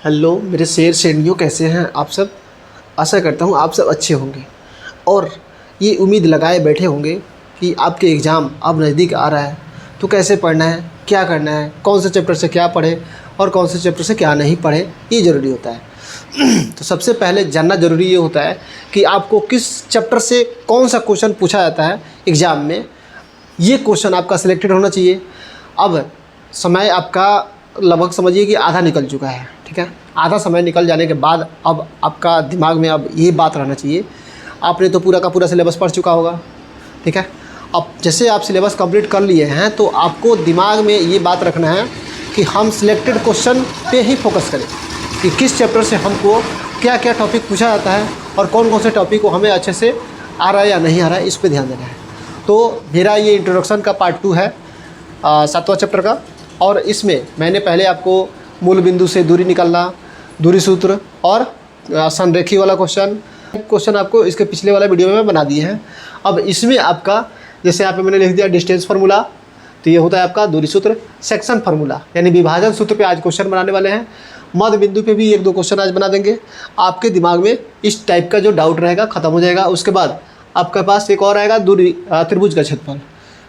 Hello मेरे शेर शेरनियों, कैसे हैं आप सब। आशा करता हूँ आप सब अच्छे होंगे और ये उम्मीद लगाए बैठे होंगे कि आपके एग्ज़ाम अब नज़दीक आ रहा है तो कैसे पढ़ना है, क्या करना है, कौन से चैप्टर से क्या पढ़े और कौन से चैप्टर से क्या नहीं पढ़े, ये ज़रूरी होता है। तो सबसे पहले जानना ज़रूरी ये होता है कि आपको किस चैप्टर से कौन सा क्वेश्चन पूछा जाता है एग्ज़ाम में, ये क्वेश्चन आपका सिलेक्टेड होना चाहिए। अब समय आपका लगभग समझिए कि आधा निकल चुका है, ठीक है। आधा समय निकल जाने के बाद अब आपका दिमाग में अब ये बात रहना चाहिए, आपने तो पूरा का पूरा सिलेबस पढ़ चुका होगा, ठीक है। अब जैसे आप सिलेबस कंप्लीट कर लिए हैं तो आपको दिमाग में ये बात रखना है कि हम सिलेक्टेड क्वेश्चन पे ही फोकस करें कि किस चैप्टर से हमको क्या क्या टॉपिक पूछा जाता है और कौन कौन से टॉपिक को हमें अच्छे से आ रहा है या नहीं आ रहा है, इस पर ध्यान देना है। तो मेरा ये इंट्रोडक्शन का पार्ट 2 है 7वां चैप्टर का, और इसमें मैंने पहले आपको मूल बिंदु से दूरी निकालना, दूरी सूत्र और संरेखी वाला क्वेश्चन आपको इसके पिछले वाला वीडियो में मैं बना दिए हैं। अब इसमें आपका जैसे यहाँ पे मैंने लिख दिया डिस्टेंस फार्मूला, तो ये होता है आपका दूरी सूत्र। सेक्शन फार्मूला यानी विभाजन सूत्र पे आज क्वेश्चन बनाने वाले हैं। मध्य बिंदु पे भी 1-2 क्वेश्चन आज बना देंगे। आपके दिमाग में इस टाइप का जो डाउट रहेगा ख़त्म हो जाएगा। उसके बाद आपके पास एक और आएगा दूरी त्रिभुज का क्षेत्रफल।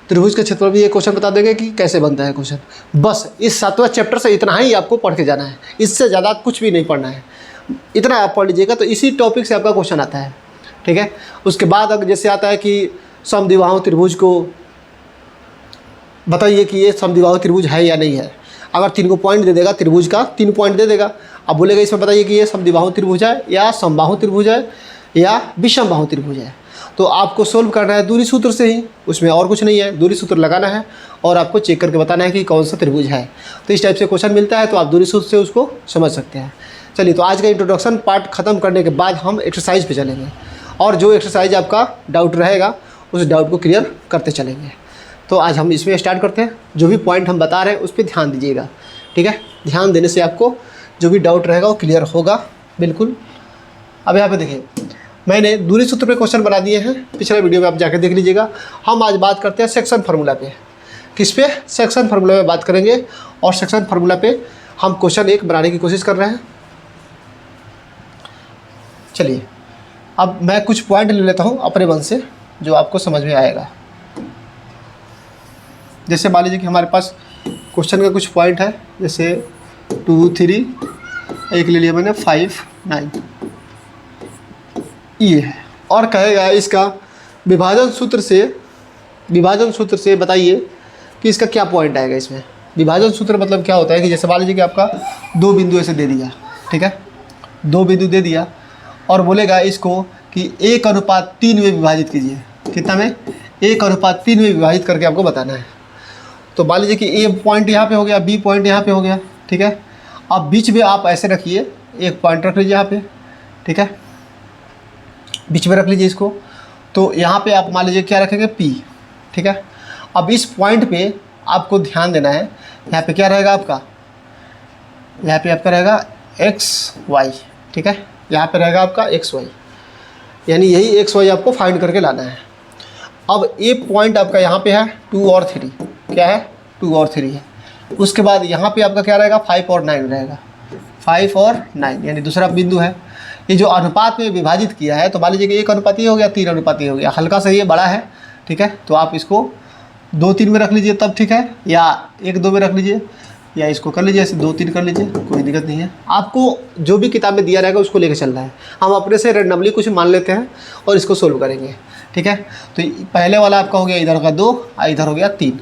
त्रिभुज के क्षेत्रफल भी ये क्वेश्चन बता देंगे कि कैसे बनता है क्वेश्चन। बस इस 7वां चैप्टर से इतना ही आपको पढ़ के जाना है, इससे ज़्यादा कुछ भी नहीं पढ़ना है। इतना आप पढ़ लीजिएगा तो इसी टॉपिक से आपका क्वेश्चन आता है, ठीक है। उसके बाद अगर जैसे आता है कि समद्विबाहु त्रिभुज को बताइए कि ये समद्विबाहु त्रिभुज है या नहीं है। अगर 3 को पॉइंट दे देगा, त्रिभुज का 3 पॉइंट दे देगा। अब बोलेगा इसमें बताइए कि ये समद्विबाहु त्रिभुज है या समबाहु त्रिभुज है या विषमबाहु त्रिभुज है। तो आपको सोल्व करना है दूरी सूत्र से ही, उसमें और कुछ नहीं है। दूरी सूत्र लगाना है और आपको चेक करके बताना है कि कौन सा त्रिभुज है। तो इस टाइप से क्वेश्चन मिलता है तो आप दूरी सूत्र से उसको समझ सकते हैं। चलिए, तो आज का इंट्रोडक्शन पार्ट ख़त्म करने के बाद हम एक्सरसाइज पे चलेंगे और जो एक्सरसाइज आपका डाउट रहेगा उस डाउट को क्लियर करते चलेंगे। तो आज हम इसमें स्टार्ट करते हैं। जो भी पॉइंट हम बता रहे हैं उस पर ध्यान दीजिएगा, ठीक है। ध्यान देने से आपको जो भी डाउट रहेगा वो क्लियर होगा बिल्कुल। अब यहाँ पे देखिए, मैंने दूरी सूत्र पे क्वेश्चन बना दिए हैं, पिछले वीडियो में आप जाकर देख लीजिएगा। हम आज बात करते हैं सेक्शन फार्मूला पे। किस पे? सेक्शन फार्मूला पे बात करेंगे और सेक्शन फार्मूला पे हम क्वेश्चन 1 बनाने की कोशिश कर रहे हैं। चलिए, अब मैं कुछ पॉइंट ले लेता हूँ अपने मन से जो आपको समझ में आएगा। जैसे मान लीजिए कि हमारे पास क्वेश्चन का कुछ पॉइंट है, जैसे 2, 3, एक ले लिया मैंने 5, 9, ये है। और कहेगा इसका विभाजन सूत्र से बताइए कि इसका क्या पॉइंट आएगा इसमें। विभाजन सूत्र मतलब क्या होता है कि जैसे मान लीजिए कि आपका 2 बिंदु ऐसे दे दिया, ठीक है। 2 बिंदु दे दिया और बोलेगा इसको कि 1:3 में विभाजित कीजिए। कितना में? 1:3 में विभाजित करके आपको बताना है। तो मान लीजिए कि ए पॉइंट यहाँ पे हो गया, बी पॉइंट यहाँ पे हो गया, ठीक है। अब बीच में आप ऐसे रखिए, एक पॉइंट रख लीजिए यहाँ पे, ठीक है, बीच में रख लीजिए इसको। तो यहाँ पे आप मान लीजिए क्या रखेंगे, P, ठीक है। अब इस पॉइंट पे आपको ध्यान देना है, यहाँ पे क्या रहेगा आपका, यहाँ पे आपका रहेगा XY, ठीक है। यहाँ पे रहेगा आपका XY, यानी यही XY आपको फाइंड करके लाना है। अब ये पॉइंट आपका यहाँ पे है 2 और 3, क्या है, 2 और 3 है। उसके बाद यहाँ पे आपका क्या रहेगा, 5 और 9 रहेगा, 5 और 9 यानी दूसरा बिंदु है। ये जो अनुपात में विभाजित किया है तो मान लीजिए कि 1:3 हो गया, 3:3 हो गया, हल्का सा ये बड़ा है, ठीक है। तो आप इसको 2-3 में रख लीजिए तब ठीक है, या 1-2 में रख लीजिए, या इसको कर लीजिए ऐसे 2-3 कर लीजिए, कोई दिक्कत नहीं है। आपको जो भी किताब में दिया रहेगा उसको लेकर चलना है। हम अपने से रेंडमली कुछ मान लेते हैं और इसको सोल्व करेंगे, ठीक है। तो पहले वाला आपका हो गया, इधर होगा 2, इधर हो गया 3,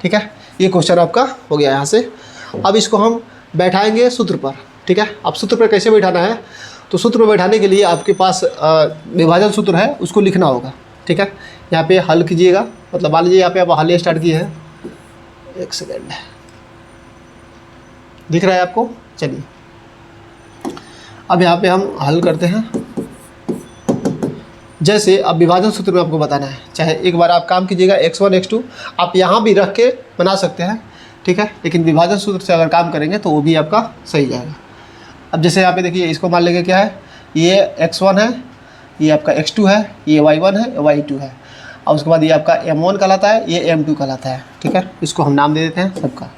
ठीक है। ये क्वेश्चन आपका हो गया यहाँ से। अब इसको हम बैठाएंगे सूत्र पर, ठीक है। अब सूत्र पर कैसे बैठाना है, तो सूत्र में बैठाने के लिए आपके पास विभाजन सूत्र है, उसको लिखना होगा, ठीक है। यहाँ पे हल कीजिएगा, मतलब मान लीजिए यहाँ पे आप हल स्टार्ट किए हैं, 1 सेकेंड, दिख रहा है आपको। चलिए, अब यहाँ पे हम हल करते हैं। जैसे अब विभाजन सूत्र में आपको बताना है, चाहे एक बार आप काम कीजिएगा x1 x2 आप यहाँ भी रख के बना सकते हैं, ठीक है। लेकिन विभाजन सूत्र से अगर काम करेंगे तो वो भी आपका सही जाएगा। अब जैसे यहाँ पे देखिए, इसको मान लेंगे क्या है, ये x1 है, ये आपका x2 है, ये y1 है, y2 है, और उसके बाद ये आपका m1 कहलाता है, ये m2 कहलाता है, ठीक है। इसको हम नाम दे देते हैं सबका।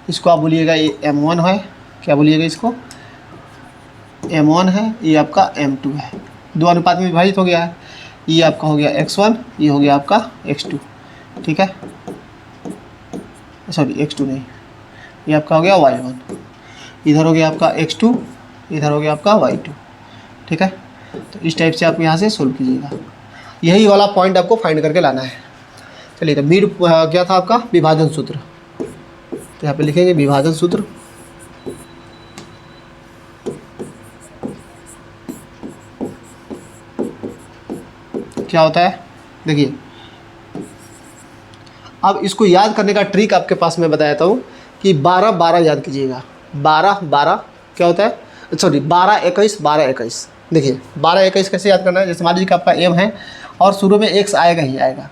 इसको आप बोलिएगा ये m1 है, क्या बोलिएगा इसको, m1 है, ये आपका m2 है, दो अनुपात में विभाजित हो गया है। ये आपका हो गया x1, ये हो गया आपका x2, ठीक है, सॉरी x2 नहीं, ये आपका हो गया y1, इधर हो गया आपका x2, इधर हो गया आपका y2, ठीक है। तो इस टाइप से आप यहाँ से सोल्व कीजिएगा, यही वाला पॉइंट आपको फाइंड करके लाना है। चलिए, तो मिड क्या था आपका? विभाजन सूत्र। तो यहाँ पे लिखेंगे विभाजन सूत्र। क्या होता है देखिए, अब इसको याद करने का ट्रिक आपके पास मैं बताता हूँ कि 12-12 याद कीजिएगा। 12-12 क्या होता है, सॉरी 12-21, 12-21। देखिए 12-21 कैसे याद करना है? जैसे मान लीजिए कि आपका m है और शुरू में x आएगा ही आएगा,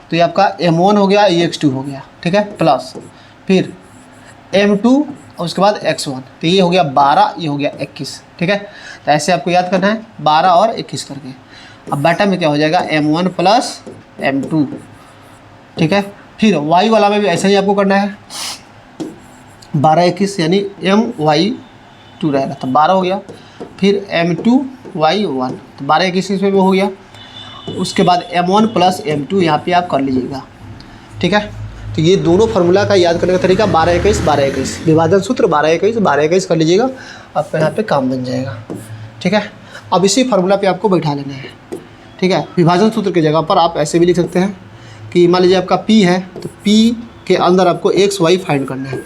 तो ये आपका m1 हो गया, ये x2 हो गया, ठीक है, प्लस फिर m2 और उसके बाद x1, तो ये हो गया 12, ये हो गया 21, ठीक है। तो ऐसे आपको याद करना है 12 और 21 करके। अब बेटा में क्या हो जाएगा, m1 प्लस m2, ठीक है। फिर y वाला में भी ऐसा ही आपको करना है, 12-21 यानी my2 रहेगा, तो 12 हो गया। फिर m2y1, तो 12-21 इसमें भी हो गया। उसके बाद m1 प्लस m2 यहाँ पे आप कर लीजिएगा, ठीक है। तो ये दोनों फार्मूला का याद करने का तरीका 12-21, 12-21 विभाजन सूत्र 12-21, 12-21 कर लीजिएगा, आपका यहाँ पे काम बन जाएगा, ठीक है। अब इसी फार्मूला पे आपको बैठा लेना है, ठीक है। विभाजन सूत्र की जगह पर आप ऐसे भी लिख सकते हैं कि मान लीजिए आपका P है, तो P के अंदर आपको x y फाइंड करना है,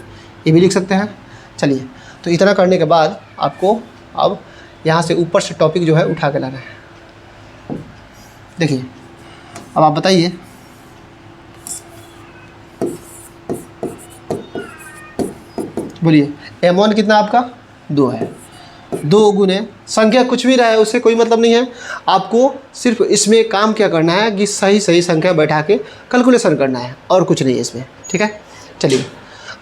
ये भी लिख सकते हैं। चलिए, तो इतना करने के बाद आपको अब यहाँ से ऊपर से टॉपिक जो है उठा के लाना है। देखिए, अब आप बताइए, बोलिए m1 कितना आपका 2 है, 2 गुने संख्या कुछ भी रहा है उससे कोई मतलब नहीं है, आपको सिर्फ इसमें काम क्या करना है कि सही सही संख्या बैठा के कैलकुलेशन करना है, और कुछ नहीं है इसमें, ठीक है। चलिए,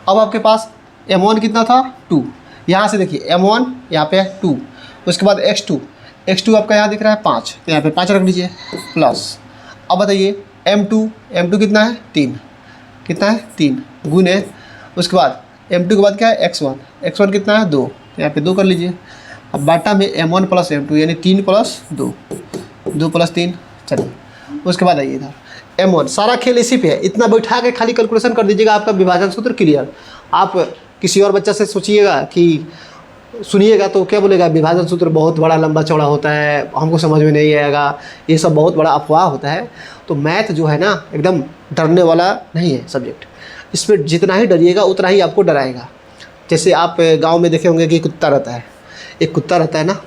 अब आपके पास m1 कितना था 2, यहाँ से देखिए m1 यहाँ पे है 2, उसके बाद x2 आपका यहाँ दिख रहा है 5, तो यहाँ पे 5 रख लीजिए, प्लस अब बताइए m2 कितना है 3, कितना है 3 गुने, उसके बाद m2 के बाद क्या है x1 कितना है 2, तो यहाँ पे 2 कर लीजिए। अब बाटा में m1 प्लस m2 यानी 3 प्लस 2, 2 प्लस 3। चलिए, उसके बाद आइए इधर m1, सारा खेल इसी पे है, इतना बैठा के खाली कैलकुलेशन कर दीजिएगा, आपका विभाजन सूत्र क्लियर। आप किसी और बच्चा से सोचिएगा कि सुनिएगा तो क्या बोलेगा, विभाजन सूत्र बहुत बड़ा लंबा चौड़ा होता है, हमको समझ में नहीं आएगा, ये सब बहुत बड़ा अफवाह होता है। तो मैथ जो है ना एकदम डरने वाला नहीं है सब्जेक्ट, इसमें जितना ही डरिएगा उतना ही आपको डराएगा। जैसे आप गांव में देखे होंगे कि कुत्ता रहता है, एक कुत्ता रहता है ना,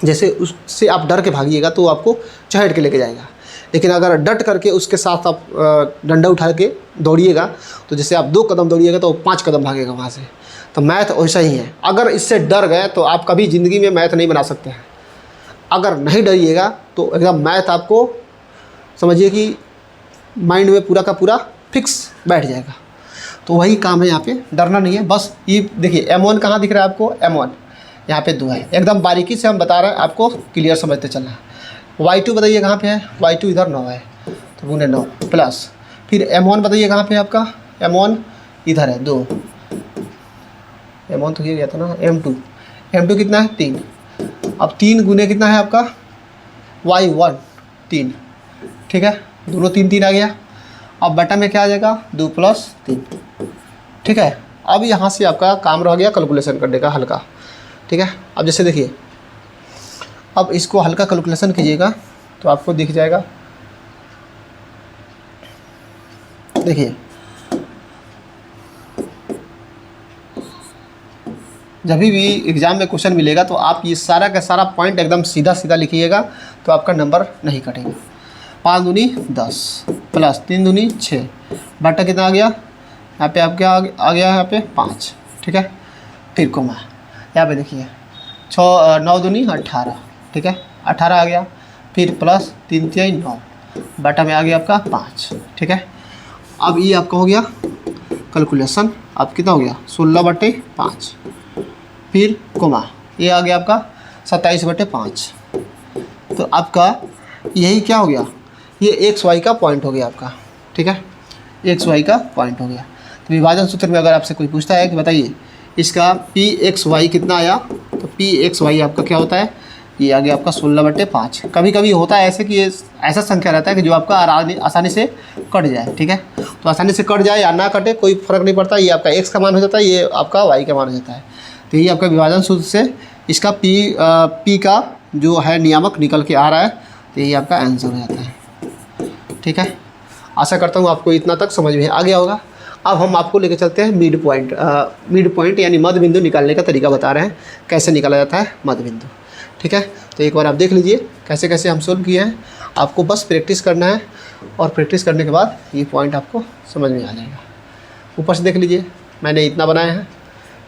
जैसे उससे आप डर के भागिएगा तो आपको चढ़ के लेके जाएगा, लेकिन अगर डट करके उसके साथ आप डंडा उठा के दौड़िएगा तो जैसे आप 2 कदम दौड़िएगा तो 5 कदम भागेगा वहाँ से। तो मैथ वैसा ही है, अगर इससे डर गए तो आप कभी ज़िंदगी में मैथ नहीं बना सकते हैं। अगर नहीं डरिएगा तो एकदम मैथ आपको समझिए कि माइंड में पूरा का पूरा फिक्स बैठ जाएगा। तो वही काम है यहाँ पे, डरना नहीं है। बस ये देखिए m1 कहाँ दिख रहा है आपको, m1 यहाँ पे 2 है, एकदम बारीकी से हम बता रहे हैं, आपको क्लियर समझते चलना है। y2 बताइए कहाँ पे है, y2 इधर 9 है, तो गुने 9 प्लस फिर m1 बताइए कहाँ पे है आपका, m1 इधर है 2, m1 तो ये गया था ना, m2 कितना है 3, अब 3 गुने कितना है आपका y1 3, ठीक है, दोनों 3 आ गया। अब बटा में क्या आ जाएगा 2 प्लस 3, ठीक है। अब यहाँ से आपका काम रह गया कैलकुलेशन करने का हल्का, ठीक है। अब जैसे देखिए, अब इसको हल्का कैलकुलेशन कीजिएगा तो आपको दिख जाएगा, देखिए जब भी एग्ज़ाम में क्वेश्चन मिलेगा तो आप ये सारा का सारा पॉइंट एकदम सीधा सीधा लिखिएगा तो आपका नंबर नहीं कटेगा। 5 दूनी 10 प्लस 3 दूनी 6 बटा कितना आ गया, यहाँ पे आप क्या आ गया यहाँ पे 5, ठीक है। फिर कोमा यहाँ पे देखिए 9 दूनी 18, ठीक है, 18 आ गया। फिर प्लस 3 3 9 बटा में आ गया आपका 5, ठीक है। अब ये आपका हो गया कैलकुलेशन, अब कितना हो गया 16/5, फिर कोमा ये आ गया आपका 27/5। तो आपका यही क्या हो गया, ये XY का पॉइंट हो गया आपका, ठीक है, XY का पॉइंट हो गया। तो विभाजन सूत्र में अगर आपसे कोई पूछता है कि बताइए इसका PXY कितना आया, तो पी एक्स वाई आपका क्या होता है, ये आ गया आपका 16/5। कभी कभी होता है ऐसे कि ये ऐसा संख्या रहता है कि जो आपका आसानी से कट जाए, ठीक है। तो आसानी से कट जाए या ना कटे कोई फ़र्क नहीं पड़ता, ये आपका एक्स का मान हो जाता है, ये आपका वाई का मान हो जाता है। तो ये आपका विभाजन सूत्र से इसका पी का जो है नियामक निकल के आ रहा है, तो यही आपका आंसर हो जाता है, ठीक है। आशा करता हूँ आपको इतना तक समझ में आ गया होगा। अब हम आपको लेके चलते हैं मिड पॉइंट यानी मध्य बिंदु निकालने का तरीका बता रहे हैं, कैसे निकाला जाता है मध्य बिंदु, ठीक है। तो एक बार आप देख लीजिए कैसे कैसे हम सोल्व किए हैं, आपको बस प्रैक्टिस करना है और प्रैक्टिस करने के बाद ये पॉइंट आपको समझ में आ जाएगा। ऊपर से देख लीजिए मैंने इतना बनाया है,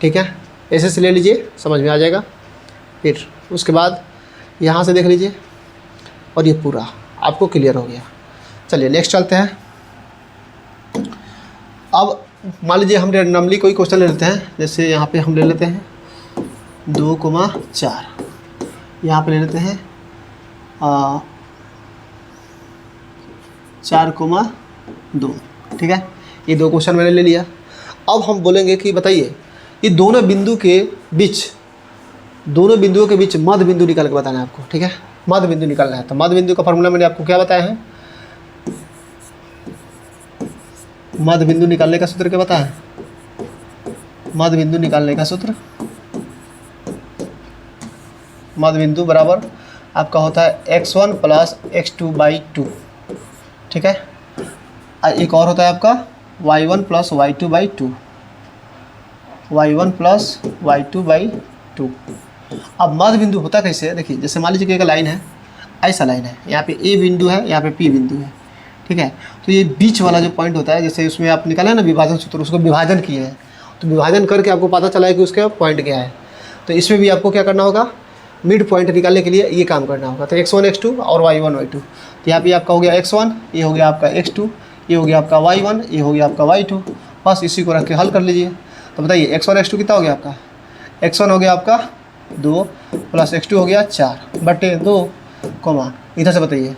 ठीक है, ऐसे से ले लीजिए समझ में आ जाएगा। फिर उसके बाद यहाँ से देख लीजिए और ये पूरा आपको क्लियर हो गया। चलिए नेक्स्ट चलते हैं। अब मान लीजिए हम रैंडमली कोई क्वेश्चन ले लेते हैं, जैसे यहाँ पे हम ले लेते हैं 2,4, यहाँ पे ले लेते हैं 4,2, ठीक है। ये 2 क्वेश्चन मैंने ले लिया। अब हम बोलेंगे कि बताइए ये दोनों बिंदुओं के बीच मध्य बिंदु निकाल के बताना है आपको, ठीक है। मध्य बिंदु निकालना है, तो मध्य बिंदु का फॉर्मूला मैंने आपको क्या बताया है, मध्य बिंदु निकालने का सूत्र क्या बताया है, मध्य बिंदु निकालने का सूत्र, मध्य बिंदु बराबर आपका होता है x1 + x2/2, ठीक है। एक और होता है आपका y1 + y2/2, y1 + y2/2। अब मध्य बिंदु होता कैसे है, देखिए जैसे मान लीजिए कि एक लाइन है, ऐसा लाइन है, यहाँ पे A बिंदु है, यहाँ पे P बिंदु है, ठीक है। तो ये बीच वाला जो पॉइंट होता है, जैसे उसमें आप निकाला है ना विभाजन सूत्र, उसको विभाजन किए हैं, तो विभाजन करके आपको पता चला है कि उसका पॉइंट क्या है। तो इसमें भी आपको क्या करना होगा, मिड पॉइंट निकालने के लिए ये काम करना होगा। तो x1 x2 और y1 y2, तो यहाँ पे आपका हो गया x1, ये हो गया आपका x2, ये हो गया आपका y1, ये हो गया आपका y2। बस इसी को रख के हल कर लीजिए। तो बताइए x1 x2 कितना हो गया आपका, x1 हो गया आपका 2 + x2 हो गया 4/2, इधर से बताइए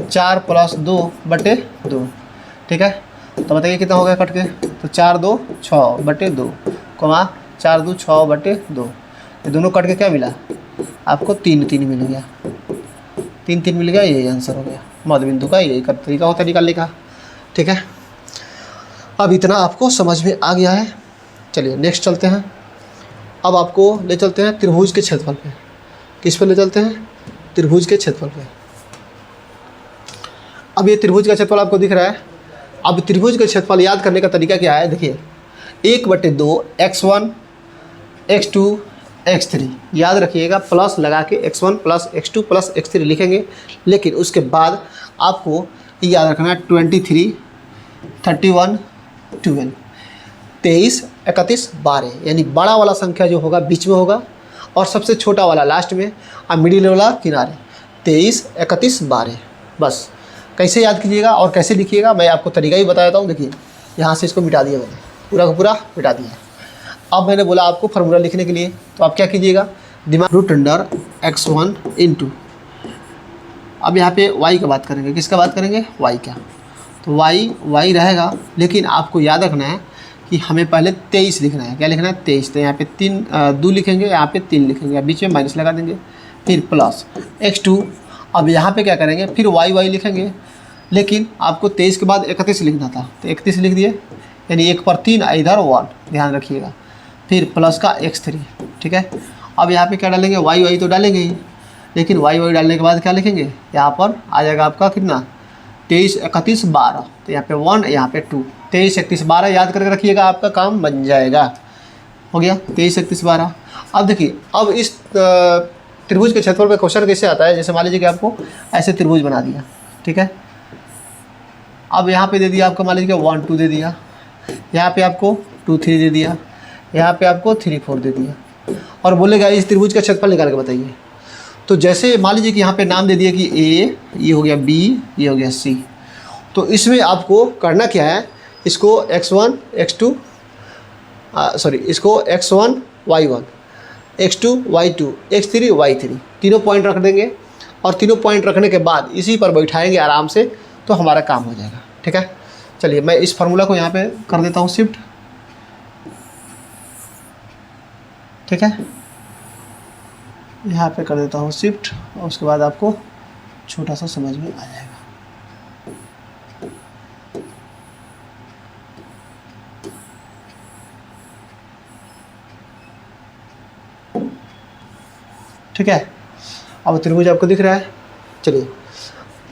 4 + 2/2, ठीक है। तो बताइए कितना हो गया कट के, तो 4 2 6/2, 4 2 6/2, ये दोनों कट के क्या मिला आपको, 3 3 मिल गया, 3 3 मिल गया, यही आंसर हो गया मध्य बिंदु का। यही तरीका होता है निकालने का, ठीक है। अब इतना आपको समझ में आ गया है। चलिए नेक्स्ट चलते हैं। अब आपको ले चलते हैं त्रिभुज के क्षेत्रफल पे। किस पे ले चलते हैं, त्रिभुज के क्षेत्रफल पे। अब ये त्रिभुज का क्षेत्रफल आपको दिख रहा है। अब त्रिभुज का क्षेत्रफल याद करने का तरीका क्या है, देखिए 1/2 x1 x2 x3 याद रखिएगा, प्लस लगा के x1 + x2 + x3 लिखेंगे। लेकिन उसके बाद आपको याद रखना है 23 31 12 23 31 12, यानी बड़ा वाला संख्या जो होगा बीच में होगा और सबसे छोटा वाला लास्ट में और मिडिल वाला किनारे। 23 31 12, बस कैसे याद कीजिएगा और कैसे लिखिएगा मैं आपको तरीका ही बता देता हूँ। देखिए यहाँ से इसको मिटा दिया मैंने, पूरा का पूरा मिटा दिया। अब मैंने बोला आपको फार्मूला लिखने के लिए, तो आप क्या कीजिएगा, दिमाग √x1 × अब यहाँ पे y का बात करेंगे, किसका बात करेंगे, y का। तो y रहेगा, लेकिन आपको याद रखना है कि हमें पहले 23 लिखना है। क्या लिखना है, 23। तो यहाँ पे 2 लिखेंगे, यहाँ पे 3 लिखेंगे, बीच में माइनस लगा देंगे, फिर प्लस x2। अब यहाँ पे क्या करेंगे, फिर y लिखेंगे, लेकिन आपको 23 के बाद 31 लिखना था, तो 31 लिख दिए, यानी 1 पर 3 इधर 1, ध्यान रखिएगा। फिर प्लस का x3, ठीक है। अब यहाँ पे क्या डालेंगे, y तो डालेंगे ही, लेकिन y डालने के बाद क्या लिखेंगे, यहाँ पर आ जाएगा आपका कितना, 23 31 12, तो यहाँ पे 1, यहाँ पे 2, 23 31 12 याद करके रखिएगा, आपका काम बन जाएगा। हो गया 23 31 12। अब देखिए, अब इस त्रिभुज के क्षेत्रफल पे क्वेश्चन कैसे आता है, जैसे मान लीजिए कि आपको ऐसे त्रिभुज बना दिया, ठीक है। अब यहाँ पे दे दिया आपको, मान लीजिए 1 2 दे दिया, यहाँ पे आपको 2 3 दे दिया, यहाँ पे आपको 3 4 दे दिया, और बोलेगा इस त्रिभुज का क्षेत्रफल निकाल के बताइए। तो जैसे मान लीजिए कि यहाँ पे नाम दे दिया कि A, ये हो गया B, ये हो गया C। तो इसमें आपको करना क्या है, इसको x1 x2 इसको x1 y1 x2 y2 x3 y3 तीनों पॉइंट रख देंगे, और तीनों पॉइंट रखने के बाद इसी पर बैठाएंगे आराम से, तो हमारा काम हो जाएगा, ठीक है। चलिए मैं इस फार्मूला को यहाँ पे कर देता हूँ शिफ्ट, ठीक है। यहाँ पे कर देता हूँ शिफ्ट, और उसके बाद आपको छोटा सा समझ में आ जाएगा। ठीक है, अब त्रिभुज आपको दिख रहा है। चलिए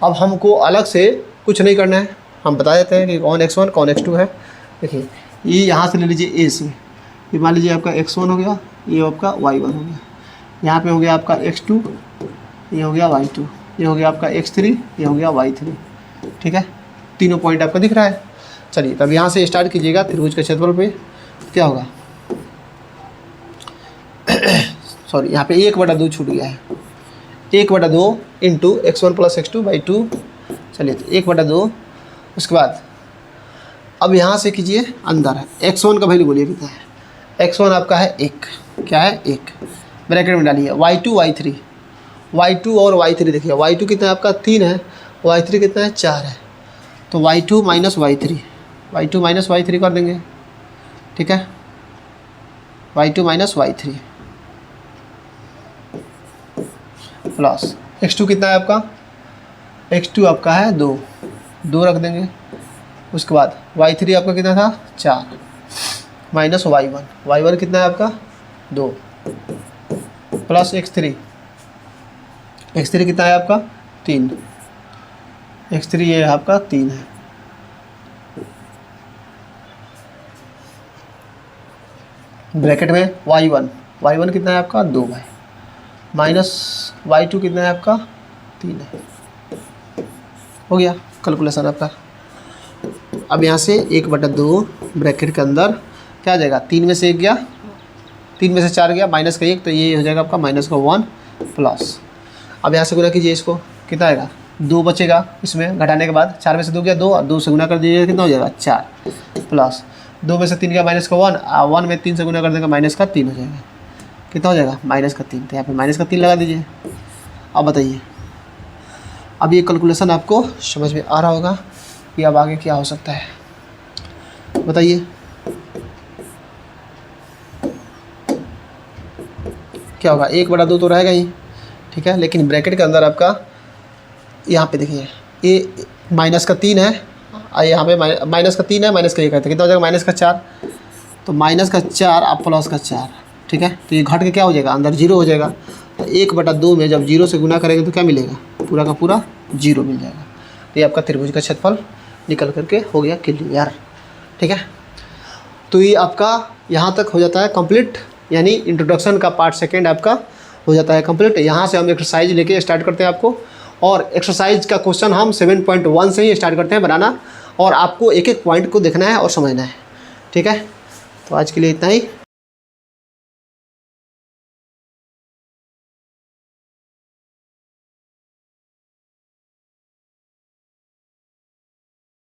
अब हमको अलग से कुछ नहीं करना है, हम बता देते हैं कि कौन x1 कौन x2 है। देखिए ये यहाँ से ले लीजिए a से, ये मान लीजिए आपका x1 हो गया, ये आपका y1 हो गया, यहाँ पे हो गया आपका x2, ये हो गया y2, ये हो गया आपका x3, ये हो गया y3। ठीक है, तीनों पॉइंट आपका दिख रहा है। चलिए तब यहाँ से स्टार्ट कीजिएगा त्रिभुज के क्षेत्रफल पे क्या होगा। सॉरी, यहाँ पे 1/2 छूट गया है, 1/2 इंटू x1 + x2/2। चलिए तो 1/2, उसके बाद अब यहाँ से कीजिए अंदर, x1 का वैल्यू बोलिए कितना है। x1 आपका है 1, क्या है 1, ब्रैकेट में डालिए। y2 y3, y2 और y3 देखिए, y2 कितना है आपका 3 है, y3 कितना है 4 है, तो y2 - y3, y2 - y3 कर देंगे। ठीक है, y2 - y3 प्लस x2 कितना है आपका, x2 आपका है 2 रख देंगे। उसके बाद y3 आपका कितना था 4 माइनस y1 कितना है आपका 2 प्लस x3 कितना है आपका 3, x3 ये आपका 3 है। ब्रैकेट में y1 कितना है आपका 2 भाई, माइनस y2 कितना है आपका 3 है। हो गया कैलकुलेशन आपका। अब यहाँ से 1/2 ब्रैकेट के अंदर क्या आ जाएगा, 3 में से 1 गया, 3 में से 4 गया, माइनस का 1, तो ये हो जाएगा आपका -1 प्लस। अब यहाँ से गुना कीजिए, इसको कितना आएगा 2 बचेगा इसमें घटाने के बाद, 4 में से 2 गया 2, और 2 से गुना कर दीजिए कितना हो जाएगा 4 प्लस 2 में से 3 गया -1, 1 में 3 से गुना कर देंगे -3 हो जाएगा, कितना हो जाएगा -3। तो यहाँ पे -3 लगा दीजिए। अब बताइए, अब ये कैलकुलेशन आपको समझ में आ रहा होगा कि अब आगे क्या हो सकता है, बताइए क्या होगा। 1/2 तो रहेगा ही, ठीक है, लेकिन ब्रैकेट के अंदर आपका यहाँ पे देखिए ये -3 है, यहाँ पे -3 है, -1 है, तो कितना हो जाएगा -4, तो -4 आप +4। ठीक है, तो ये घट के क्या हो जाएगा अंदर 0 हो जाएगा। तो 1/2 में जब 0 से गुना करेंगे तो क्या मिलेगा, पूरा का पूरा 0 मिल जाएगा। तो ये आपका त्रिभुज का क्षेत्रफल निकल करके हो गया क्लियर। ठीक है, तो ये आपका यहाँ तक हो जाता है कंप्लीट, यानी इंट्रोडक्शन का पार्ट सेकंड आपका हो जाता है कंप्लीट। यहाँ से हम एक्सरसाइज लेके स्टार्ट करते हैं आपको, और एक्सरसाइज का क्वेश्चन हम 7.1 से ही स्टार्ट करते हैं बनाना, और आपको एक एक पॉइंट को देखना है और समझना है। ठीक है, तो आज के लिए इतना ही।